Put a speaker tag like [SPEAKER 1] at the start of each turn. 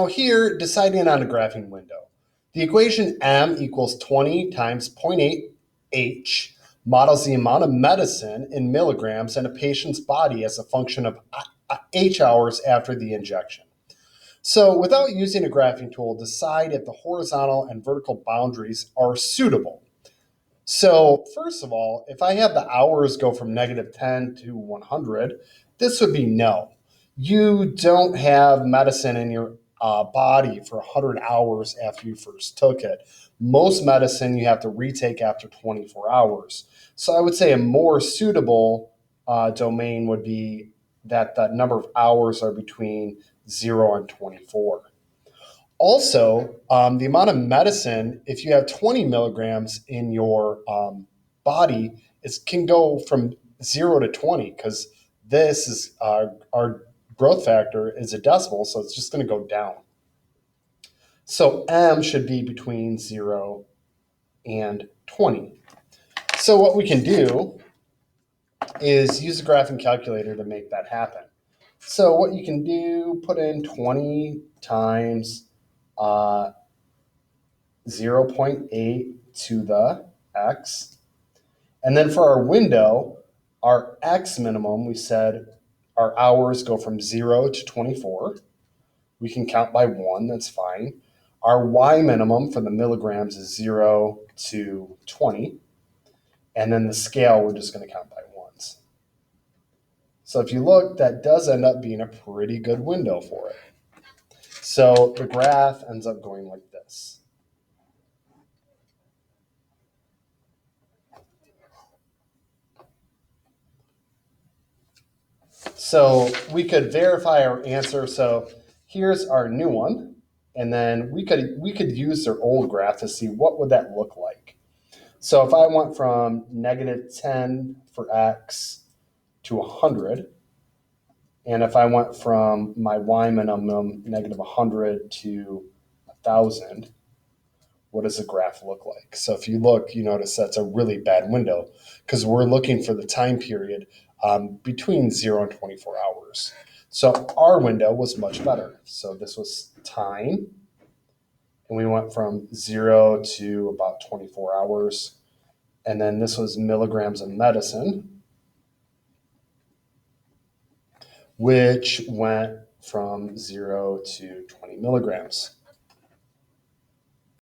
[SPEAKER 1] Now here, deciding on a graphing window. The equation M equals 20 times 0.8 H models the amount of medicine in milligrams in a patient's body as a function of H hours after the injection. So without using a graphing tool, decide if the horizontal and vertical boundaries are suitable. So first of all, if I have the hours go from -10 to 100, this would be no. You don't have medicine in your body for 100 hours after you first took it. Most medicine you have to retake after 24 hours. So I would say a more suitable domain would be that the number of hours are between 0 and 24. Also, the amount of medicine, if you have 20 milligrams in your body, it can go from 0 to 20 because this is our growth factor is a decimal, so it's just going to go down. So M should be between 0 and 20. So what we can do is use a graphing calculator to make that happen. So what you can do, put in 20 times 0.8 to the x. And then for our window, our x minimum, we said our hours go from 0 to 24. We can count by 1, that's fine. Our y minimum for the milligrams is 0 to 20. And then the scale, we're just going to count by ones. So if you look, that does end up being a pretty good window for it. So the graph ends up going like this. So we could verify our answer. So here's our new one. And then we could use their old graph to see what would that look like. So if I went from -10 for x to 100, and if I went from my y minimum -100 to 1,000, what does the graph look like? So if you look, you notice that's a really bad window because we're looking for the time period between 0 and 24 hours. So our window was much better. So this was time, and we went from 0 to about 24 hours. And then this was milligrams of medicine, which went from 0 to 20 milligrams.